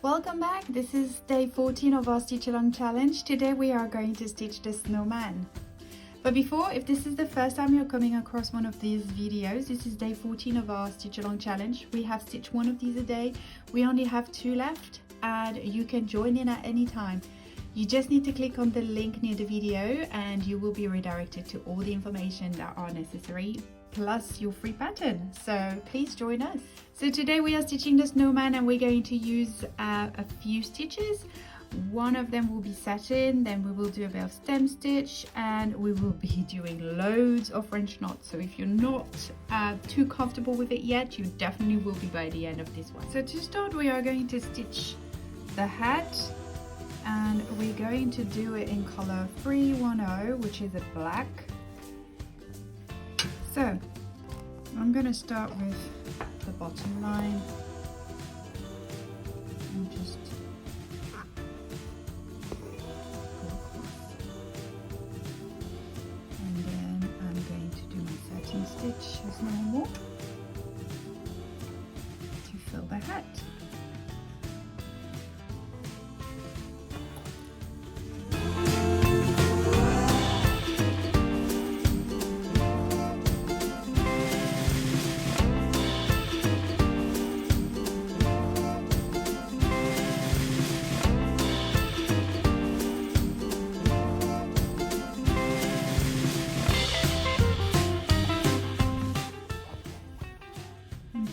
Welcome back. This is day 14 of our stitch along challenge. Today we are going to stitch the snowman. But before, if this is the first time you're coming across one of these videos, this is day 14 of our stitch along challenge. We have stitched one of these a day. We only have 2 left and you can join in at any time. You just need to click on the link near the video and you will be redirected to all the information that are necessary, plus your free pattern. So please join us. So today we are stitching the snowman and we're going to use a few stitches. One of them will be satin, then we will do a bit of stem stitch, and we will be doing loads of French knots. So if you're not too comfortable with it yet, you definitely will be by the end of this one. So to start, we are going to stitch the hat, and we're going to do it in color 310, which is a black. So I'm going to start with the bottom line and just go across, and then I'm going to do my satin stitch as normal to fill the hat.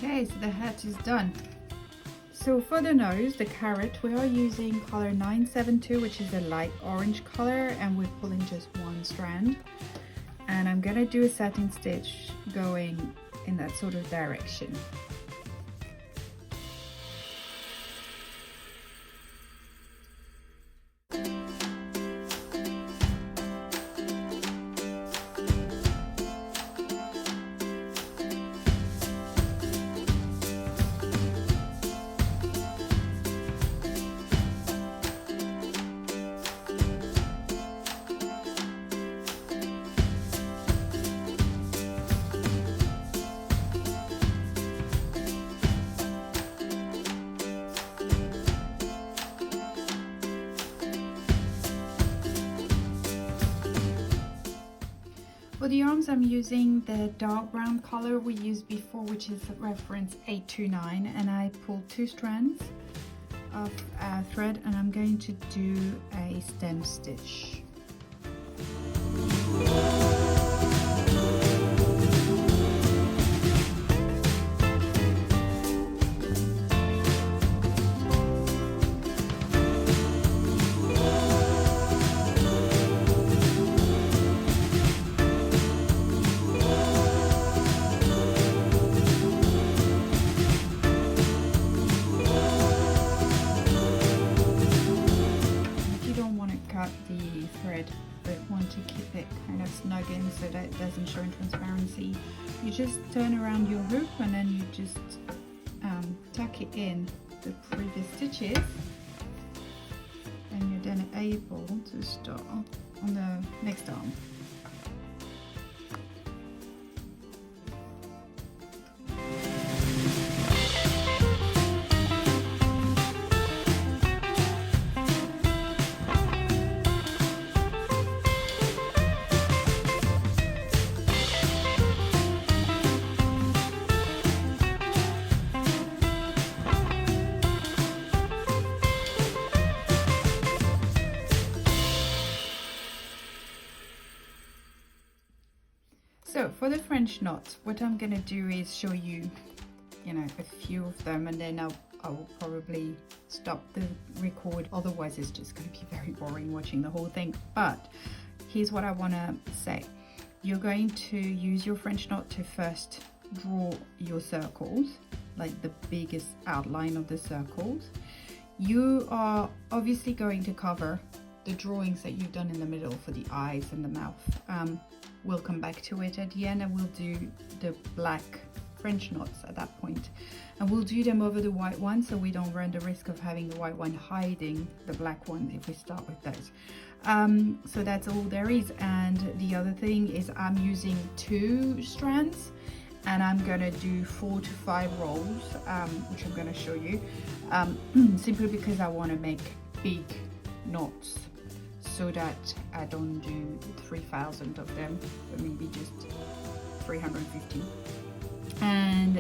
Okay, so the hat is done. So for the nose, the carrot, we are using color 972, which is a light orange color, and we're pulling just one strand. And I'm gonna do a satin stitch going in that sort of direction. For the arms, I'm using the dark brown color we used before, which is reference 829, and I pulled 2 strands of thread, and I'm going to do a stem stitch. The thread, but want to keep it kind of snug in so that it doesn't show in transparency, you just turn around your hoop and then you just tuck it in the previous stitches, and you're then able to start on the next arm. So for the French knots, what I'm gonna do is show you, a few of them, and then I will probably stop the record. Otherwise, it's just gonna be very boring watching the whole thing. But here's what I wanna say. You're going to use your French knot to first draw your circles, like the biggest outline of the circles. You are obviously going to cover the drawings that you've done in the middle for the eyes and the mouth. We'll come back to it at the end, and we'll do the black French knots at that point, and we'll do them over the white one so we don't run the risk of having the white one hiding the black one if we start with those. So that's all there is. And the other thing is I'm using 2 strands, and I'm gonna do 4 to 5 rolls, which I'm gonna show you, simply because I want to make big knots so that I don't do 3,000 of them, but maybe just 350. And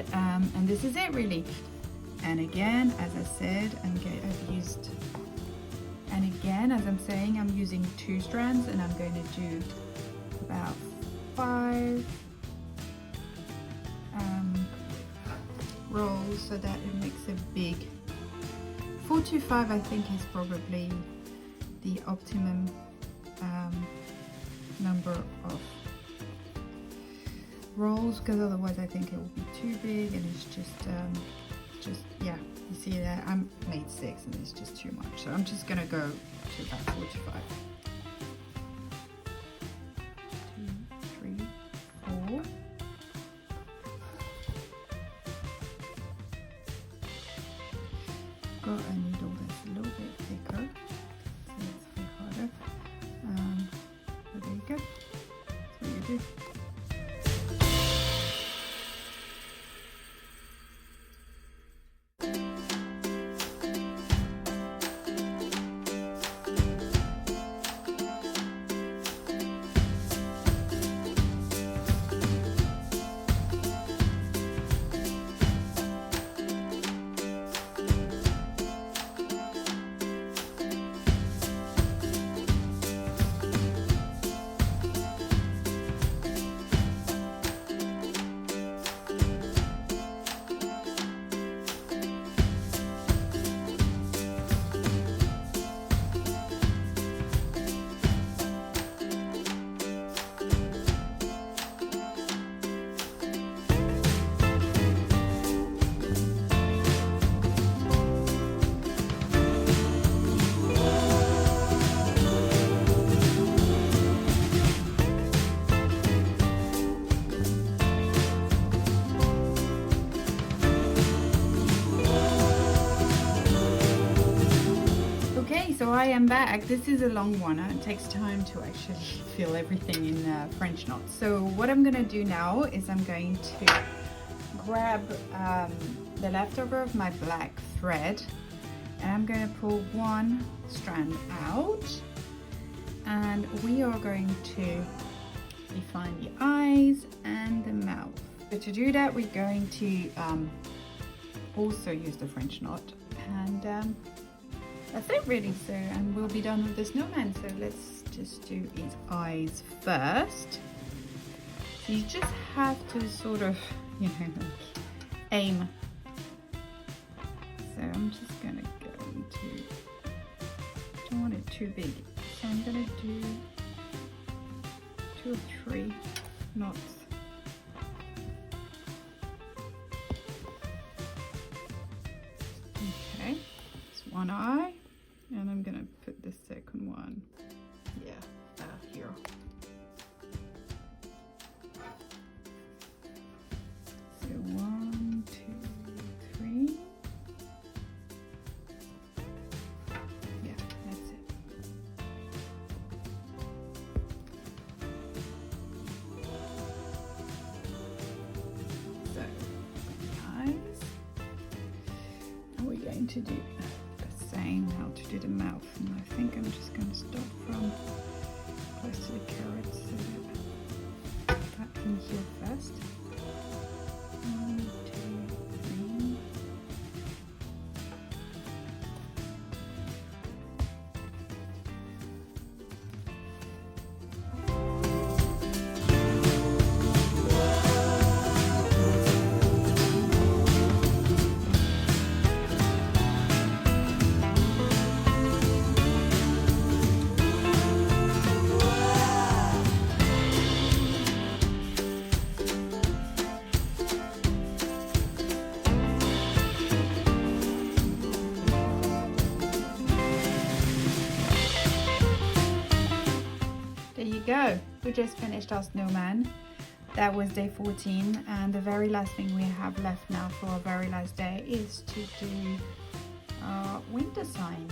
this is it really. And again, as I said, I've used, and again, as I'm saying, I'm using 2 strands, and I'm going to do about 5 rolls so that it makes a big 4 to 5. I think is probably the optimum number of rolls, because otherwise I think it will be too big, and it's just yeah, you see that I made 6 and it's just too much, so I'm just gonna go to about 4 to 5. 2, 3, 4. Got a needle that's a little bit thicker, so it's a bit harder. But there you go. That's what you do. So I am back. This is a long one. It takes time to actually fill everything in French knots. So what I'm gonna do now is I'm going to grab the leftover of my black thread, and I'm going to pull 1 strand out, and we are going to define the eyes and the mouth. So to do that, we're going to also use the French knot, and that's it really. So, and we'll be done with the snowman. So let's just do his eyes first. So you just have to sort of, you know, aim. So I'm just gonna go into, don't want it too big, so I'm gonna do 2 or 3 knots. Okay, it's one eye, and I'm gonna put the second one, yeah, here. So 1, 2, 3. Yeah, that's it. So the eyes, and we're going to do the same how to do the mouth. And I think I'm just going to start from close to the carrot, so that in here first. 1, 2, 3. There you go, we just finished our snowman. That was day 14, and the very last thing we have left now for our very last day is to do our winter sign.